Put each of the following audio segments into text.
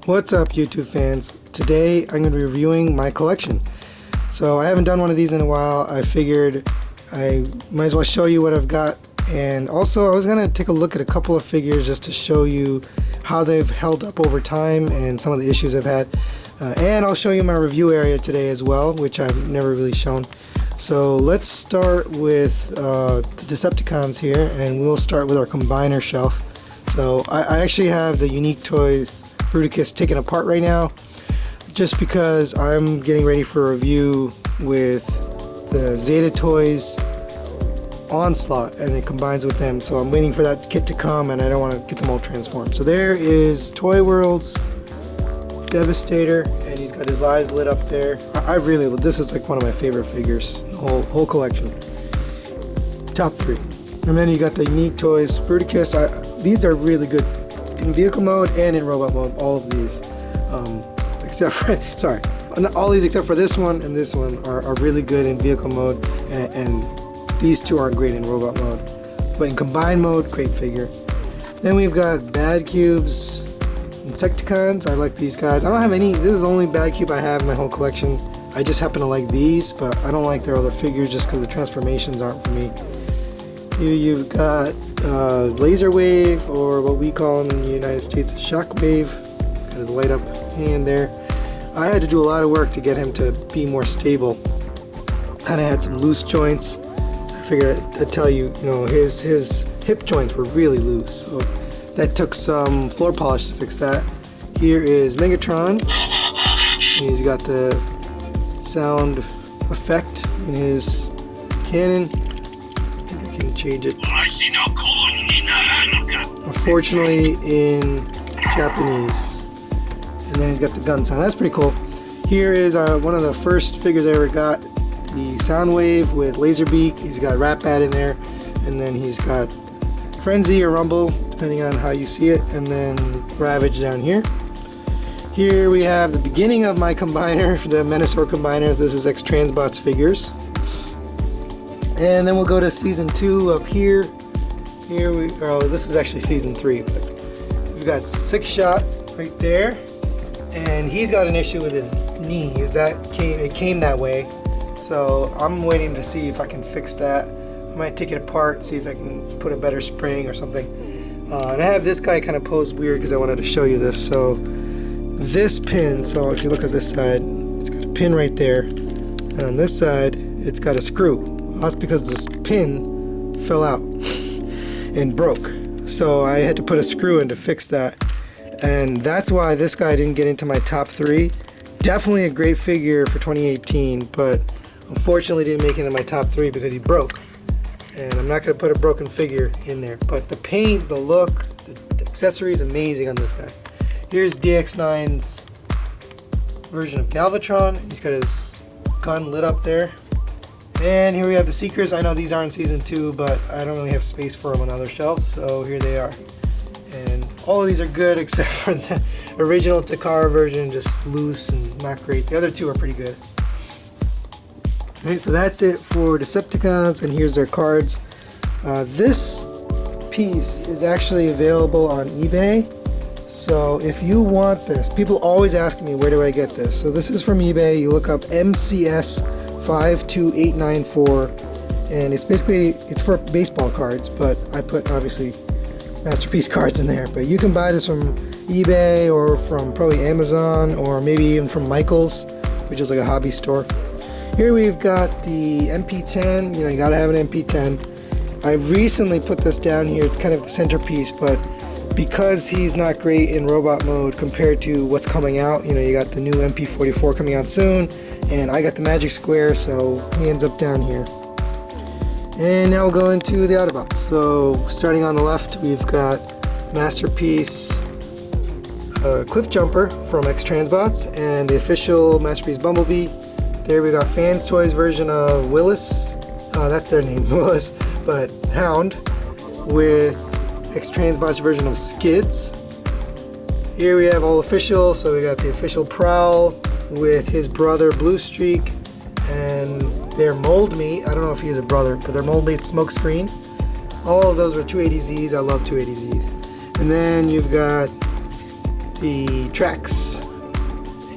What's up, YouTube fans? Today I'm going to be reviewing my collection. So I haven't done one of these in a while. I figured I might as well show you what I've got, and also I was going to take a look at a couple of figures just to show you how they've held up over time and some of the issues I've had. And I'll show you my review area today as well, which I've never really shown. So let's start with the Decepticons here, and we'll start with our combiner shelf. So I actually have the Unique Toys Bruticus taken apart right now, just because I'm getting ready for a review with the Zeta Toys Onslaught, and it combines with them. So I'm waiting for that kit to come, and I don't want to get them all transformed. So there is Toy World's Devastator, and he's got his eyes lit up there. This is like one of my favorite figures in the whole collection. Top 3. And then you got the Unique Toys Bruticus. These are really good in vehicle mode and in robot mode, all of these. Except for, sorry, all these except for this one and this one are really good in vehicle mode, and these two aren't great in robot mode. But in combined mode, great figure. Then we've got Bad Cubes, Insecticons. I like these guys. I don't have any, this is the only Bad Cube I have in my whole collection. I just happen to like these, but I don't like their other figures just because the transformations aren't for me. Here you've got Laser Wave, or what we call him in the United States, Shockwave. He's got his light up hand there. I had to do a lot of work to get him to be more stable. Kind of had some loose joints. I figured I'd tell you, his hip joints were really loose, so that took some floor polish to fix that. Here is Megatron, and he's got the sound effect in his cannon. I think I can change it. Unfortunately in Japanese. And then he's got the gun sound. That's pretty cool. Here is one of the first figures I ever got, the Soundwave with Laserbeak. He's got Ratbat in there, and then he's got Frenzy or Rumble, depending on how you see it, and then Ravage down here. Here we have the beginning of my combiner, the Menasor combiners. This is X-Transbots figures. And then we'll go to season 2 up here. This is actually season 3, but we've got Six Shot right there. And he's got an issue with his knee. It came that way, so I'm waiting to see if I can fix that. I might take it apart, see if I can put a better spring or something. And I have this guy kind of posed weird because I wanted to show you this. So this pin, so if you look at this side, it's got a pin right there, and on this side it's got a screw. Well, that's because this pin fell out and broke, so I had to put a screw in to fix that. And that's why this guy didn't get into my top 3. Definitely a great figure for 2018, but unfortunately didn't make it into my top 3 because he broke. And I'm not going to put a broken figure in there. But the paint, the look, the accessories, amazing on this guy. Here's DX9's version of Galvatron. He's got his gun lit up there. And here we have the Seekers. I know these aren't season 2, but I don't really have space for them on other shelves, so here they are. And all of these are good except for the original Takara version, just loose and not great. The other two are pretty good. Alright, so that's it for Decepticons, and here's their cards. This piece is actually available on eBay. So if you want this, people always ask me, where do I get this? So this is from eBay. You look up MCS 52894, and it's for baseball cards, but I put obviously Masterpiece cards in there. But you can buy this from eBay or from probably Amazon, or maybe even from Michael's, which is like a hobby store. Here we've got the MP10. You gotta have an MP10. I recently put this down here. It's kind of the centerpiece, but because he's not great in robot mode compared to what's coming out, you got the new MP44 coming out soon, and I got the Magic Square, so he ends up down here. And now we'll go into the Autobots. So starting on the left, we've got Masterpiece Cliff Jumper from X-Transbots, and the official Masterpiece Bumblebee. There we got Fans Toys version of Willis. That's their name, Willis, but Hound, with X-Transbots version of Skids. Here we have all official, so we got the official Prowl with his brother Blue Streak, and their mold mate, I don't know if he is a brother, but their mold mate Smokescreen. All of those were 280Zs. I love 280Zs. And then you've got the tracks.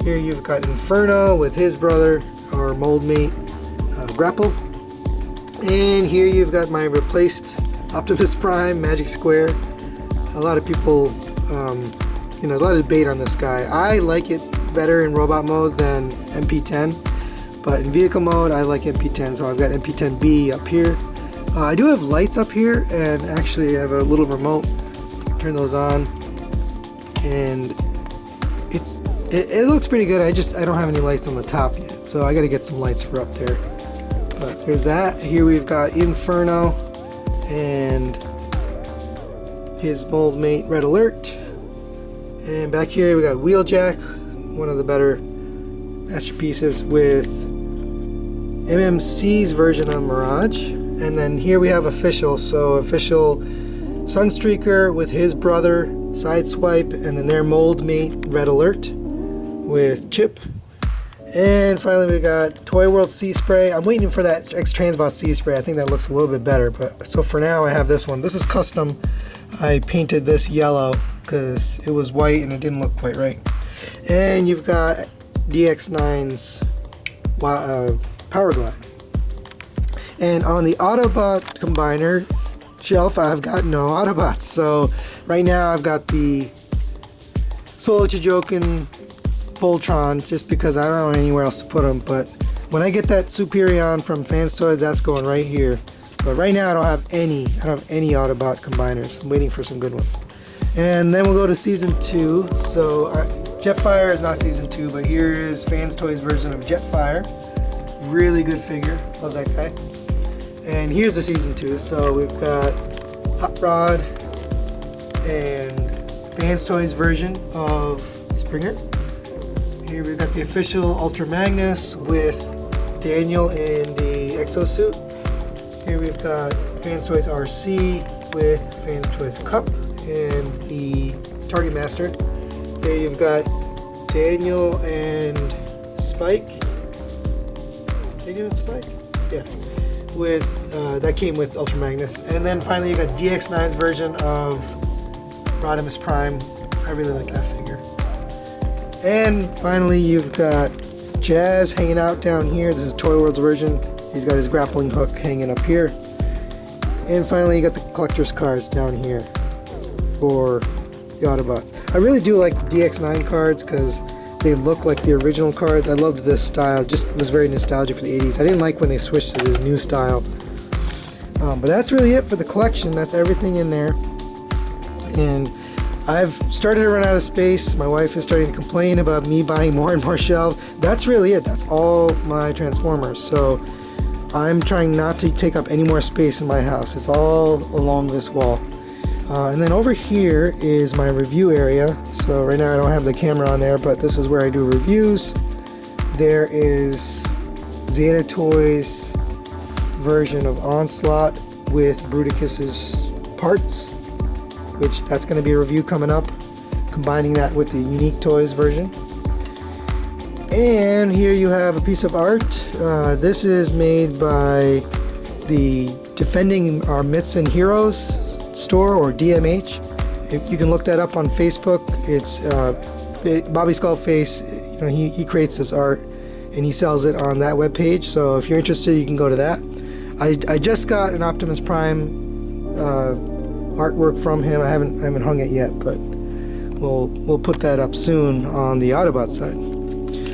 Here you've got Inferno with his brother, or mold mate, Grapple. And here you've got my replaced Optimus Prime Magic Square. A lot of people, there's a lot of debate on this guy. I like it better in robot mode than MP10, but in vehicle mode I like MP10, so I've got MP10B up here. I do have lights up here, and actually I have a little remote. Turn those on, and it looks pretty good. I don't have any lights on the top yet, so I got to get some lights for up there. But there's that. Here we've got Inferno and his mold mate Red Alert, and back here we got Wheeljack, one of the better masterpieces, with MMC's version of Mirage. And then here we have official Sunstreaker with his brother Sideswipe, and then their mold mate Red Alert with Chip. And finally we got Toy World Sea Spray. I'm waiting for that X-Transbot Sea Spray. I think that looks a little bit better, but so for now I have this one. This is custom. I painted this yellow because it was white and it didn't look quite right. And you've got DX9's Power Glide. And on the Autobot combiner shelf, I've got no Autobots. So right now I've got the Soul Chijoken Voltron, just because I don't know anywhere else to put them. But when I get that Superion from Fans Toys, that's going right here. But right now I don't have any Autobot combiners. I'm waiting for some good ones. And then we'll go to season 2. So Jetfire is not season 2, but here is Fans Toys version of Jetfire. Really good figure. Love that guy. And here's the season 2. So we've got Hot Rod and Fans Toys version of Springer. Here we've got the official Ultra Magnus with Daniel in the exosuit. Here we've got Fans Toys RC with Fans Toys Cup and the Target Master. There you've got Daniel and Spike. Daniel and Spike? Yeah. With that came with Ultra Magnus. And then finally you got DX9's version of Rodimus Prime. I really like that figure. And finally you've got Jazz hanging out down here. This is Toy World's version. He's got his grappling hook hanging up here. And finally you got the collector's cards down here for the Autobots. I really do like the DX9 cards because they look like the original cards. I loved this style. Just was very nostalgic for the 80s. I didn't like when they switched to this new style. But that's really it for the collection. That's everything in there. And I've started to run out of space. My wife is starting to complain about me buying more and more shelves. That's really it. That's all my Transformers. So I'm trying not to take up any more space in my house. It's all along this wall. And then over here is my review area. So right now I don't have the camera on there, but this is where I do reviews. There is Zeta Toys version of Onslaught with Bruticus's parts, which that's going to be a review coming up, combining that with the Unique Toys version. And here you have a piece of art. This is made by the Defending Our Myths and Heroes store, or DMH. You can look that up on Facebook. It's Bobby Skullface. He creates this art and he sells it on that webpage. So if you're interested, you can go to that. I just got an Optimus Prime artwork from him. I haven't hung it yet, but we'll put that up soon on the Autobot side.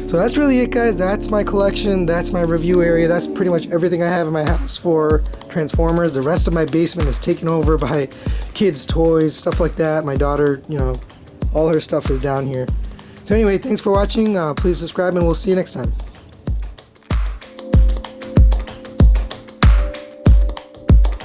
So that's really it, guys. That's my collection. That's my review area. That's pretty much everything I have in my house for Transformers. The rest of my basement is taken over by kids' toys, stuff like that. My daughter, all her stuff is down here. So anyway, thanks for watching. Please subscribe and we'll see you next time.